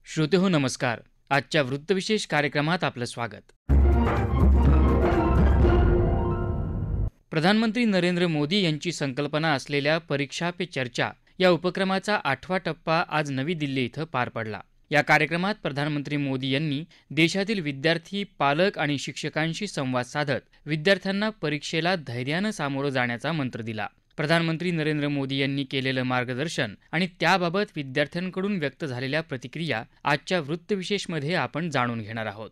श्रोते हो नमस्कार. आजच्या वृत्तविशेष कार्यक्रमात आपलं स्वागत. प्रधानमंत्री नरेंद्र मोदी यांची संकल्पना असलेल्या परीक्षा पे चर्चा या उपक्रमाचा 8वा टप्पा आज नवी दिल्ली इथं पार पडला. या कार्यक्रमात प्रधानमंत्री मोदी यांनी देशातील विद्यार्थी, पालक आणि शिक्षकांशी संवाद साधत विद्यार्थ्यांना परीक्षेला धैर्यानं सामोरं जाण्याचा मंत्र दिला. प्रधानमंत्री नरेंद्र मोदी यांनी केलेलं मार्गदर्शन आणि त्याबाबत विद्यार्थ्यांकडून व्यक्त झालेल्या प्रतिक्रिया आजच्या वृत्तविशेषमध्ये आपण जाणून घेणार आहोत.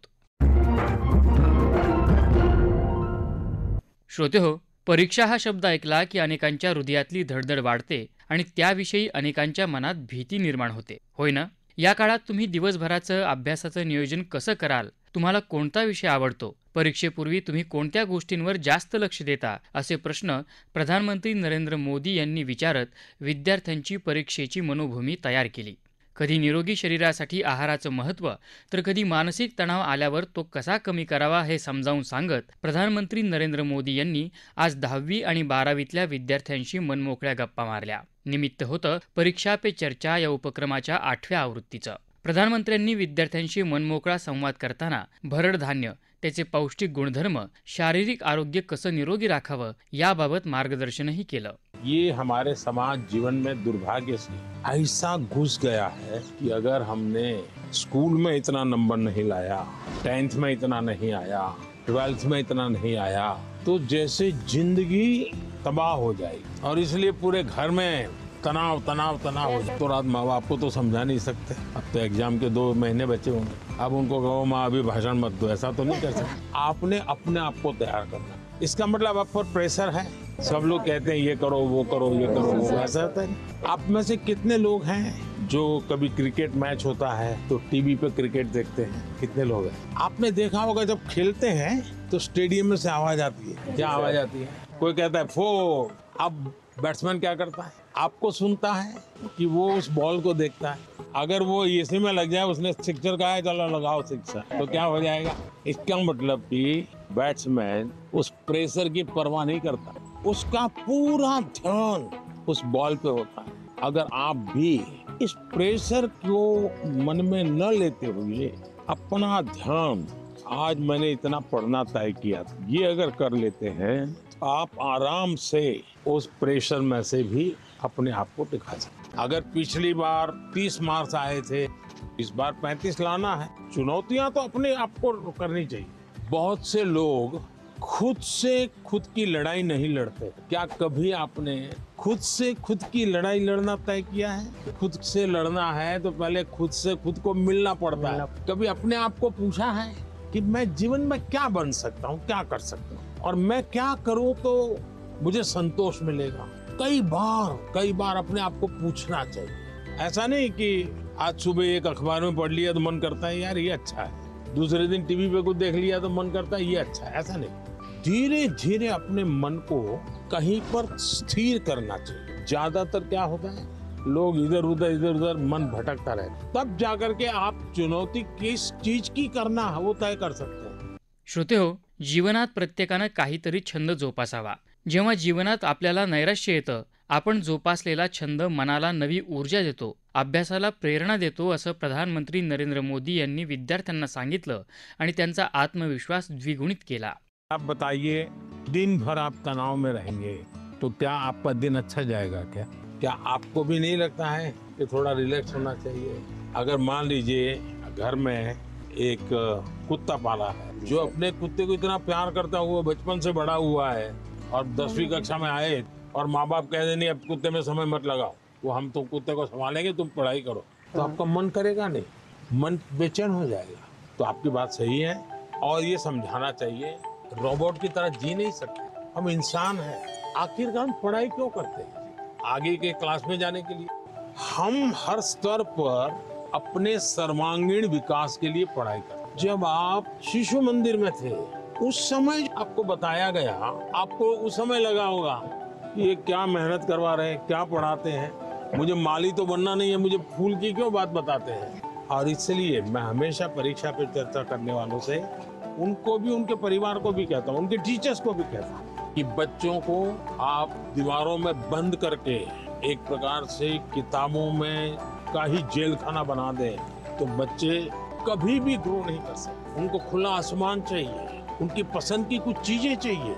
श्रोतेहो, परीक्षा हा शब्द ऐकला की अनेकांच्या हृदयातली धडधड वाढते आणि त्याविषयी अनेकांच्या मनात भीती निर्माण होते, होय ना? या काळात तुम्ही दिवसभराचं अभ्यासाचं नियोजन कसं कराल? तुम्हाला कोणता विषय आवडतो? परीक्षेपूर्वी तुम्ही कोणत्या गोष्टींवर जास्त लक्ष देता? असे प्रश्न प्रधानमंत्री नरेंद्र मोदी यांनी विचारत विद्यार्थ्यांची परीक्षेची मनोभूमी तयार केली. कधी निरोगी शरीरासाठी आहाराचं महत्त्व, तर कधी मानसिक तणाव आल्यावर तो कसा कमी करावा हे समजावून सांगत प्रधानमंत्री नरेंद्र मोदी यांनी आज 10वी आणि 12वीतल्या विद्यार्थ्यांशी मनमोकळ्या गप्पा मारल्या. निमित्त होतं परीक्षा पे चर्चा या उपक्रमाच्या 8व्या आवृत्तीचं. प्रधानमंत्र्यांनी विद्यार्थ्यांशी मनमोकळा संवाद करताना भरड धान्य, त्याचे पौष्टिक गुणधर्म, शारीरिक आरोग्य कसं निरोगी राखावं याबाबत मार्गदर्शनही केलं. ये हमारे समाज जीवन में दुर्भाग्य से ऐसा घुस गया है कि अगर हमने स्कूल में इतना नंबर नहीं लाया, 10th में इतना नहीं आया, 12th में इतना नहीं आया, तो जैसे जिंदगी तबाह हो जाएगी. और इसलिए पूरे घर में तनाव तनाव तनाव हो जाए. तो रात माँ बाप को तो समझा नहीं सकते. अब तो एग्जाम के 2 महीने बचे होंगे. अब उनको कहो माँ अभी भाषण मत दो, ऐसा तो नहीं कर सकते. आपने अपने आप को तैयार करना. इसका मतलब आप पर प्रेशर है. सब लोग कहते हैं ये करो वो करो ये करो वो, ऐसा होता है. आप में से कितने लोग हैं जो कभी क्रिकेट मैच होता है तो टीवी पे क्रिकेट देखते हैं? कितने लोग हैं? आपने देखा होगा जब खेलते हैं तो स्टेडियम में से आवाज आती है. क्या आवाज आती है? कोई कहता है फोर. अब बैट्समैन क्या करता है? आपको सुनता है कि वो उस बॉल को देखता है. अगर वो इसी में लग जाए, उसने सिक्सर कहा है चलो लगाओ सिक्सर, तो क्या हो जाएगा? इसका मतलब कि बैट्समैन उस प्रेशर की परवाह नहीं करता. उसका पूरा ध्यान उस बॉल पे होता है. अगर आप भी इस प्रेशर को मन में न लेते हुए अपना ध्यान, आज मैंने इतना पढ़ना तय किया, ये अगर कर लेते हैं, आप आराम से उस प्रेशर में से भी अपने आप को दिखा सकते. अगर पिछली बार 30 मार्क्स आए थे, इस बार 35 लाना है. चुनौतियां तो अपने आप को करनी चाहिए. बहुत से लोग खुद से खुद की लड़ाई नहीं लड़ते. क्या कभी आपने खुद से खुद की लड़ाई लड़ना तय किया है? खुद से लड़ना है तो पहले खुद से खुद को मिलना पड़ता है. कभी अपने आप को पूछा है कि मैं जीवन में क्या बन सकता हूँ, क्या कर सकता हूँ, और मैं क्या करूँ तो मुझे संतोष मिलेगा? कई बार अपने आप को पूछना चाहिए. ऐसा नहीं कि आज सुबह एक अखबार में पढ़ लिया तो मन करता है यार ये अच्छा है, दूसरे दिन टीवी पे कुछ देख लिया तो मन करता है ये अच्छा है. ऐसा नहीं. धीरे धीरे अपने मन को कहीं पर स्थिर करना चाहिए. ज्यादातर क्या होता है, लोग इधर उधर मन भटकता रहता. तब जाकर के आप चुनौती किस चीज की करना है वो तय कर सकते हैं. श्रोते हो, जीवनात प्रत्येकानं काहीतरी छंद जोपासावा. जेव्हा जीवनात आपल्याला नैराश्य येतं, आपण जोपासलेला छंद मनाला नवी ऊर्जा देतो, अभ्यासाला प्रेरणा देतो, असं प्रधानमंत्री नरेंद्र मोदी यांनी विद्यार्थ्यांना सांगितलं आणि त्यांचा आत्मविश्वास द्विगुणित केला. आप बताइए, दिन भर आप तनाव में रहेंगे तो क्या आपका दिन अच्छा जाएगा? क्या आपको भी नहीं लगता है कि थोड़ा रिलैक्स होना चाहिए? अगर मान लीजिए घर में एक कुत्ता पाला है, जो अपने कुत्ते को इतना प्यार करता हुआ बचपन से बड़ा हुआ है, और 10वीं कक्षा में आए और माँ बाप कह दें नहीं अब कुत्ते में समय मत लगाओ, वो हम तो कुत्ते को संभालेंगे, तुम पढ़ाई करो, तो आपका मन करेगा नहीं, मन बेचैन हो जाएगा. तो आपकी बात सही है और ये समझाना चाहिए, रोबोट की तरह जी नहीं सकते. हम इंसान हैं. आखिरकार हम पढ़ाई क्यों करते हैं? आगे के क्लास में जाने के लिए. हम हर स्तर पर अपने सर्वांगीण विकास के लिए पढ़ाई करते. जब आप शिशु मंदिर में थे उस समय आपको बताया गया, आपको उस समय लगा होगा कि ये क्या मेहनत करवा रहे हैं, क्या पढ़ाते हैं, मुझे माली तो बनना नहीं है, मुझे फूल की क्यों बात बताते हैं. और इसलिए मैं हमेशा परीक्षा पे चर्चा करने वालों से, उनको भी, उनके परिवार को भी कहता हूँ, उनके टीचर्स को भी कहता हूँ कि बच्चों को आप दीवारों में बंद करके एक प्रकार से किताबों में का ही जेल खाना बना दें तो बच्चे कभी भी ग्रो नहीं कर सकते। उनको खुला आसमान चाहिए, उनकी पसंद की कुछ चीजें चाहिए।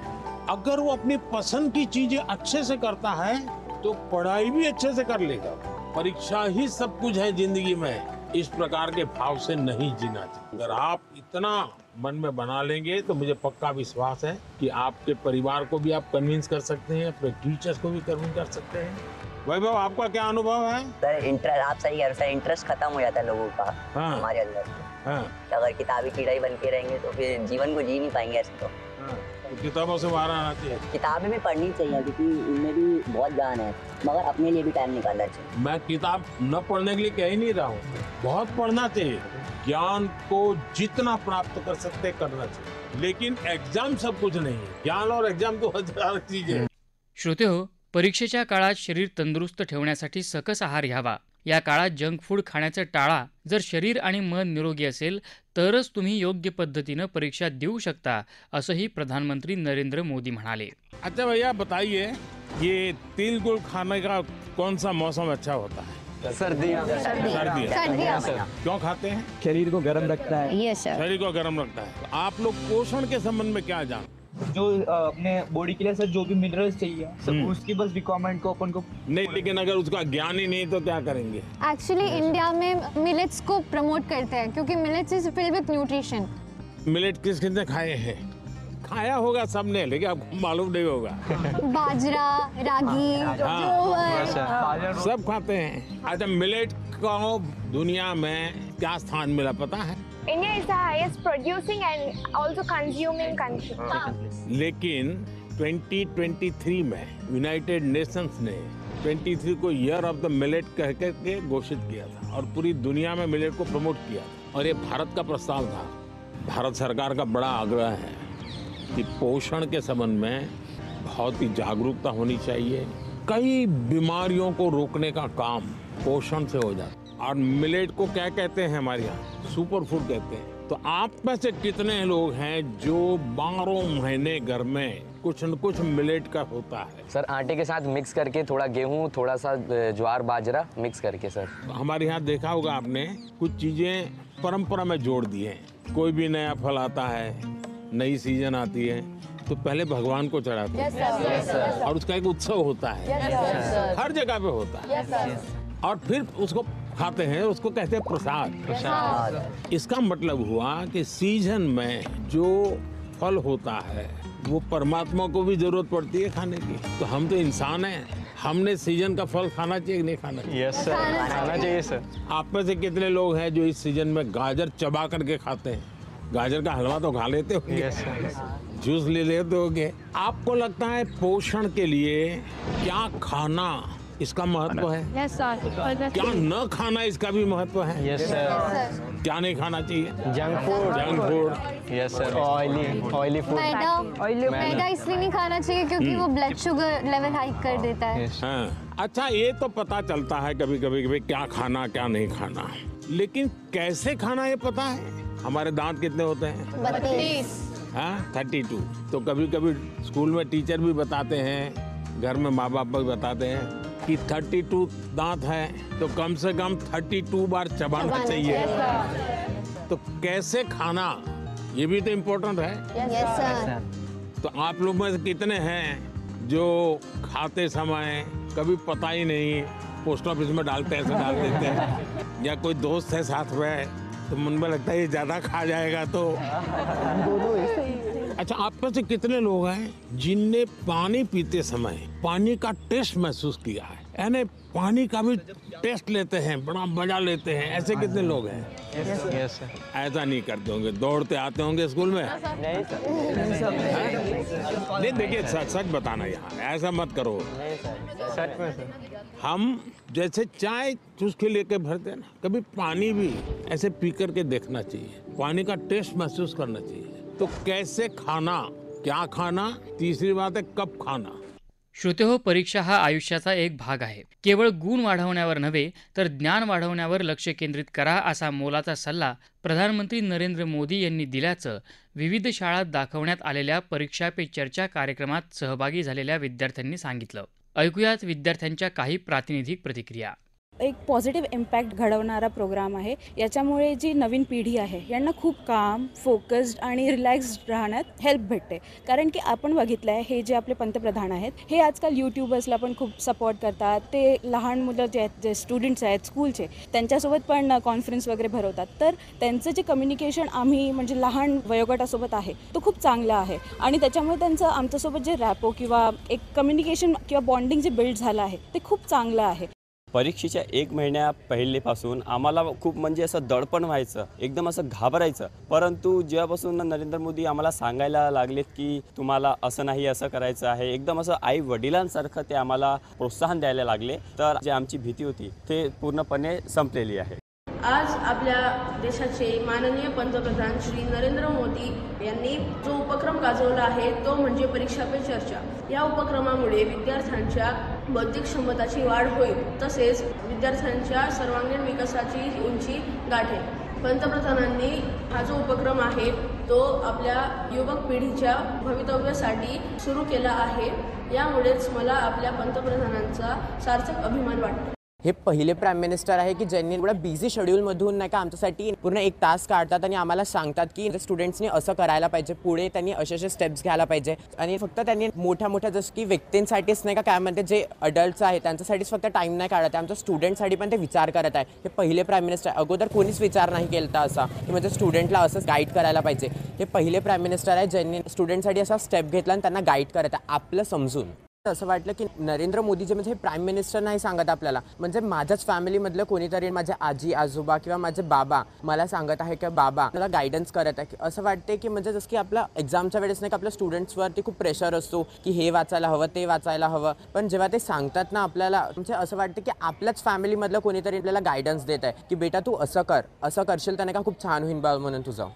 अगर वो अपनी पसंद की चीजें अच्छे से करता है तो पढ़ाई भी अच्छे से कर लेगा। परीक्षा ही सब कुछ है जिंदगी में, इस प्रकार के भाव से नहीं जीना चाहिए। अगर आप इतना मन में बना लेंगे तो मुझे पक्का विश्वास है कि आपके परिवार को भी आप कन्विंस कर सकते हैं, अपने टीचर्स को भी कन्विंस कर सकते हैं। वैभव, आपका क्या अनुभव है? सर इंटरेस्ट, आप सही कह रहे हो सर, इंटरेस्ट खत्म हो जाता है लोगों का हाँ। हमारे अंदर। हाँ, अगर किताबी कीड़ा ही बन के रहेंगे तो फिर जीवन को जी नहीं पाएंगे ऐसे तो। हाँ, तो किताबों से बाहर आना चाहिए। किताबें भी पढ़नी चाहिए क्योंकि इनमें भी बहुत ज्ञान है, मगर अपने लिए भी टाइम निकालना चाहिए। मैं किताब न पढ़ने के लिए कह ही नहीं रहा हूँ, बहुत पढ़ना चाहिए। ज्ञान को जितना प्राप्त कर सकते करना चाहिए, लेकिन एग्जाम सब कुछ नहीं है। ज्ञान और एग्जाम तो हजार चीजें। श्रोतेहो, परीक्षेच्या काळात शरीर तंदुरुस्त ठेवण्यासाठी सकस आहार घ्यावा. या काळात जंक फूड खाण्याचं टाळा. जर शरीर आणि मन निरोगी असेल तरच तुम्ही योग्य पद्धतीनं परीक्षा देऊ शकता, असंही प्रधानमंत्री नरेंद्र मोदी म्हणाले. अच्छा भैया बताइए, ये तिल गुड़ खाने का कौन सा मौसम अच्छा होता है? सर्दियाँ। सर्दियाँ। क्यों खाते हैं? शरीर को गर्म रखता है। Yes sir. शरीर को गर्म रखता है। तो आप लोग पोषण के संबंध में क्या जानते? जो अपने बॉडी के लिए सर जो भी मिनरल्स चाहिए सब उसकी बस रिक्वायरमेंट को अपन को नहीं, लेकिन अगर उसका ज्ञान ही नहीं तो क्या करेंगे? एक्चुअली इंडिया में मिलेट्स को प्रमोट करते हैं क्योंकि millets is filled with nutrition. Millet किस किसने खाए हैं? खाया होगा सबने, लेकिन आपको मालूम नहीं होगा। बाजरा, रागी, जोवर, सब खाते हैं। अच्छा, मिलेट को दुनिया में क्या स्थान मिला पता है? India is the highest producing and also consuming country. लेकिन 2023 में यूनाइटेड नेशंस ने 23 को ईयर ऑफ द मिलेट कह के घोषित किया था और पूरी दुनिया में मिलेट को प्रमोट किया था। और ये भारत का प्रस्ताव था। भारत सरकार का बड़ा आग्रह है कि पोषण के संबंध में बहुत ही जागरूकता होनी चाहिए। कई बीमारियों को रोकने का काम पोषण से हो जाता है। और मिलेट को क्या कहते हैं हमारे यहाँ? सुपर फूड कहते हैं। तो आप में से कितने लोग हैं जो 12 महीने घर में कुछ न कुछ मिलेट का होता है? सर आटे के साथ मिक्स करके थोड़ा गेहूं, थोड़ा सा ज्वार बाजरा मिक्स करके सर। हमारे यहाँ देखा होगा आपने, कुछ चीजें परंपरा में जोड़ दी हैं। कोई भी नया फल आता है, नई सीजन आती है तो पहले भगवान को चढ़ाते हैं और उसका एक उत्सव होता है। हर जगह पे होता है और फिर उसको खाते हैं, उसको कहते हैं प्रसाद। इसका मतलब हुआ कि सीजन में जो फल होता है वो परमात्मा को भी जरूरत पड़ती है खाने की। तो हम तो इंसान हैं, हमने सीजन का फल खाना चाहिए कि नहीं खाना चाहिए? यस सर, खाना चाहिए सर। आप में से कितने लोग हैं जो इस सीजन में गाजर चबा करके खाते हैं? गाजर का हलवा तो खा लेते होंगे, यस सर। जूस ले लेते होंगे। आपको लगता है पोषण के लिए क्या खाना इसका महत्व है? Yes sir. क्या न खाना इसका भी महत्व है? Yes sir. क्या नहीं खाना चाहिए? Junk food. Junk food. Yes sir. Oily food. मैदा इसलिए नहीं खाना चाहिए क्योंकि वो ब्लड शुगर लेवल हाइक कर देता है। हाँ, अच्छा, ये तो पता चलता है कभी कभी कि भाई क्या खाना क्या नहीं खाना, लेकिन कैसे खाना ये पता है? हमारे दांत कितने होते हैं? 32। हाँ, 32। तो कभी कभी स्कूल में टीचर भी बताते हैं, घर में माँ बाप भी बताते हैं कि 32 दांत है तो कम से कम 32 बार चबाना चाहिए। तो कैसे खाना, ये भी तो इम्पोर्टेंट है। Yes sir. तो आप लोग में से कितने हैं जो खाते समय कभी पता ही नहीं, पोस्ट ऑफिस में डालते ऐसे डाल देते हैं, या कोई दोस्त है साथ में तो मन में लगता है ये ज्यादा खा जाएगा तो। अच्छा, आप में से कितने लोग हैं जिनने पानी पीते समय पानी का टेस्ट महसूस किया है? यानी पानी का भी टेस्ट लेते हैं, बड़ा मजा लेते हैं, ऐसे कितने लोग हैं? Yes sir. ऐसा नहीं करते होंगे, दौड़ते आते होंगे स्कूल में? नहीं सर। नहीं, देखिए सच बताना यार, ऐसा मत करो। सच में सर। हम जैसे चाय चुस्की लेके भरते हैं ना, कभी पानी भी ऐसे पी करके देखना चाहिए, पानी का टेस्ट महसूस करना चाहिए। तो कैसे खाना, क्या खाना, तीसरी बात है कब खाना। श्रोतेहो, परीक्षा हा आयुष्याचा एक भाग आहे. केवळ गुण वाढवण्यावर नव्हे तर ज्ञान वाढवण्यावर लक्ष केंद्रित करा, असा मोलाचा सल्ला प्रधानमंत्री नरेंद्र मोदी यांनी दिल्याचं विविध शाळात दाखवण्यात आलेल्या परीक्षा पे चर्चा कार्यक्रमात सहभागी झालेल्या विद्यार्थ्यांनी सांगितलं. ऐकूयात विद्यार्थ्यांच्या काही प्रातिनिधिक प्रतिक्रिया. एक पॉझिटिव्ह इम्पॅक्ट घडवणारा प्रोग्राम आहे. याच्यामुळे जी नवीन पिढी आहे यांना खूप काम, फोकस्ड आणि रिलॅक्स्ड राहण्यात हेल्प भेटते. कारण की आपण बघितलं आहे हे जे आपले पंतप्रधान आहेत हे आजकाल यूट्यूबर्सला पण खूप सपोर्ट करतात. ते लहान मुलं जे आहेत, जे स्टुडंट्स आहेत स्कूलचे, त्यांच्यासोबत पण कॉन्फरन्स वगैरे भरवतात. तर त्यांचं जे कम्युनिकेशन आम्ही म्हणजे लहान वयोगटासोबत आहे तो खूप चांगला आहे आणि त्याच्यामुळे त्यांचं आमच्यासोबत जे रॅपो किंवा एक कम्युनिकेशन किंवा बॉन्डिंग जे बिल्ड झालं आहे ते खूप चांगलं आहे. परीक्षेच्या 1 महिन्या पहिलेपासून आम्हाला खूप म्हणजे असं दडपण व्हायचं, एकदम असं घाबरायचं. परंतु जेव्हापासून नरेंद्र मोदी आम्हाला सांगायला लागलेत की तुम्हाला असं नाही असं करायचं आहे, एकदम असं आई वडिलांसारखं ते आम्हाला प्रोत्साहन द्यायला लागले, तर जे आमची भीती होती ते पूर्णपणे संपलेली आहे. आज आपल्या देशाचे माननीय पंतप्रधान श्री नरेंद्र मोदी यांनी जो उपक्रम गाजवला आहे तो म्हणजे परीक्षा पे चर्चा. या उपक्रमामुळे विद्यार्थ्यांच्या बौद्धिक क्षमताची वाढ होईल, तसेच विद्यार्थ्यांच्या सर्वांगीण विकासाची उंची गाठेल. पंतप्रधानांनी हा जो उपक्रम आहे तो आपल्या युवक पिढीच्या भवितव्यासाठी सुरू केला आहे. यामुळेच मला आपल्या पंतप्रधानांचा सार्थक अभिमान वाटतो. हे पहिले प्राईम मिनिस्टर आहे की ज्यांनी एवढ्या बिझी शेड्यूलमधून नाही का आमच्यासाठी पूर्ण 1 तास काढतात आणि आम्हाला सांगतात की स्टुडंट्सनी असं करायला पाहिजे, पुढे त्यांनी असे स्टेप्स घ्यायला पाहिजे. आणि फक्त त्यांनी मोठ्या जसं की व्यक्तींसाठीच नाही का काय म्हणते जे अडल्ट्स आहेत त्यांच्यासाठीच फक्त टाईम नाही काढत आहे, आमच्या स्टुडंटसाठी पण ते विचार करत आहे. हे पहिले प्राईम मिनिस्टर. अगोदर कोणीच विचार नाही केला असा की म्हणजे स्टुडंटला असंच गाईड करायला पाहिजे. हे पहिले प्राईम मिनिस्टर आहे ज्यांनी स्टुडंटसाठी असा स्टेप घेतला आणि त्यांना गाईड करत आहे आपलं समजून. असं वाटलं की नरेंद्र मोदीचे म्हणजे हे प्राईम मिनिस्टर नाही सांगत आपल्याला, म्हणजे माझ्याच फॅमिलीमधलं कोणीतरी, माझे आजी आजोबा किंवा माझे बाबा मला सांगत आहे की बाबा मला गायडन्स करत आहे. असं वाटते की म्हणजे जसं की आपल्या एक्झामच्या वेळेस नाही का आपल्या स्टुडंट्सवरती खूप प्रेशर असतो की हे वाचायला हवं, ते वाचायला हवं, पण जेव्हा ते सांगतात ना आपल्याला म्हणजे असं वाटतं की आपल्याच फॅमिलीमधलं कोणीतरी आपल्याला गायडन्स देत आहे की बेटा तू असं कर, असं करशील तर नाही का खूप छान होईल बा म्हणून तुझं.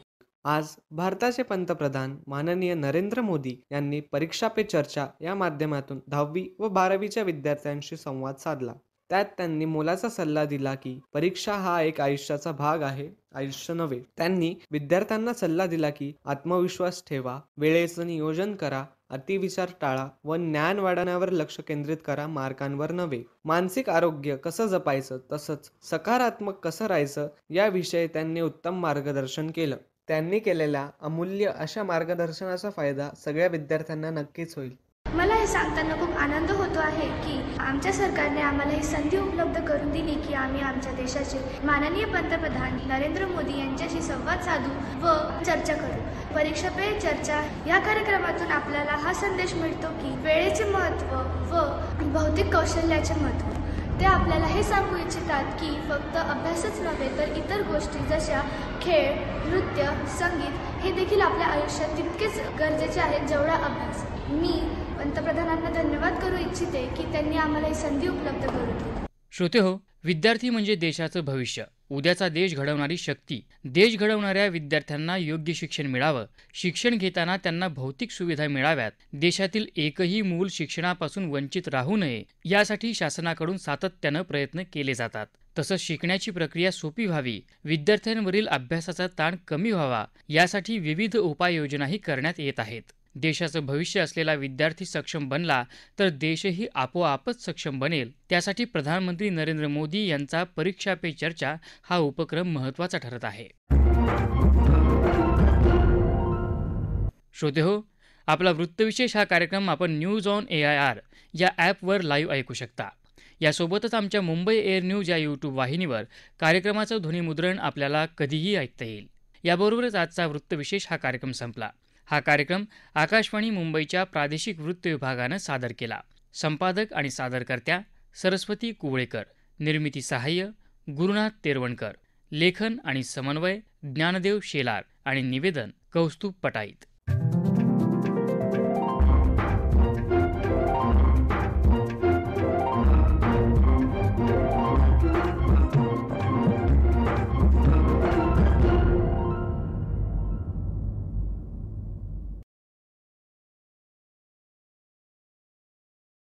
आज भारताचे पंतप्रधान माननीय नरेंद्र मोदी यांनी परीक्षा पे चर्चा या माध्यमातून 10वी व 12वीच्या विद्यार्थ्यांशी संवाद साधला. त्यात त्यांनी मोलाचा सल्ला दिला की परीक्षा हा एक आयुष्याचा भाग आहे, आयुष्य नव्हे. त्यांनी विद्यार्थ्यांना सल्ला दिला की आत्मविश्वास ठेवा, वेळेचं नियोजन करा, अतिविचार टाळा व ज्ञान वाढवण्यावर लक्ष केंद्रित करा, मार्कांवर नव्हे. मानसिक आरोग्य कसं जपायचं तसंच सकारात्मक कसं राहायचं याविषयी त्यांनी उत्तम मार्गदर्शन केलं. त्यांनी केलेल्या अमूल्य अशा मार्गदर्शनाचा फायदा सगळ्या विद्यार्थ्यांना नक्कीच होईल. मला हे सांगताना खूप आनंद होतो आहे की आमच्या सरकारने आम्हाला ही संधी उपलब्ध करून दिली की आम्ही आमच्या देशाचे माननीय पंतप्रधान नरेंद्र मोदी यांच्याशी संवाद साधू व चर्चा करू. परीक्षा पे चर्चा या कार्यक्रमातून आपल्याला हा संदेश मिळतो की वेळेचे महत्त्व व भौतिक कौशल्याचे महत्त्व. ते आपल्याला हे सांगू इच्छितात की फक्त अभ्यासच नव्हे तर इतर गोष्टी जशा खेळ, नृत्य, संगीत हे देखील आपल्या आयुष्यात तितकेच गरजेचे आहेत जेवढा अभ्यास. मी पंतप्रधानांना धन्यवाद करू इच्छिते की त्यांनी आम्हाला ही संधी उपलब्ध करून दिली. श्रोते हो, विद्यार्थी म्हणजे देशाचं भविष्य, उद्याचा देश घडवणारी शक्ती. देश घडवणाऱ्या विद्यार्थ्यांना योग्य शिक्षण मिळावं, शिक्षण घेताना त्यांना भौतिक सुविधा मिळाव्यात, देशातील एकही मूल शिक्षणापासून वंचित राहू नये यासाठी शासनाकडून सातत्यानं प्रयत्न केले जातात. तसंच शिकण्याची प्रक्रिया सोपी व्हावी, विद्यार्थ्यांवरील अभ्यासाचा ताण कमी व्हावा यासाठी विविध उपाययोजनाही करण्यात येत आहेत. देशाचं भविष्य असलेला विद्यार्थी सक्षम बनला तर देशही आपोआपच सक्षम बनेल. त्यासाठी प्रधानमंत्री नरेंद्र मोदी यांचा परीक्षा पे चर्चा हा उपक्रम महत्त्वाचा ठरत आहे. श्रोते हो, आपला वृत्तविशेष हा कार्यक्रम आपण न्यूज ऑन AIR या ॲपवर लाईव्ह ऐकू शकता. यासोबतच आमच्या मुंबई एअर न्यूज या यूट्यूब वाहिनीवर कार्यक्रमाचं ध्वनिमुद्रण आपल्याला कधीही ऐकता येईल. याबरोबरच आजचा वृत्तविशेष हा कार्यक्रम संपला. हा कार्यक्रम आकाशवाणी मुंबईच्या प्रादेशिक वृत्त विभागानं सादर केला. संपादक आणि सादरकर्त्या सरस्वती कुवळेकर, निर्मिती सहाय्य गुरुनाथ तेरवणकर, लेखन आणि समन्वय ज्ञानदेव शेलार आणि निवेदन कौस्तुभ पटाईत.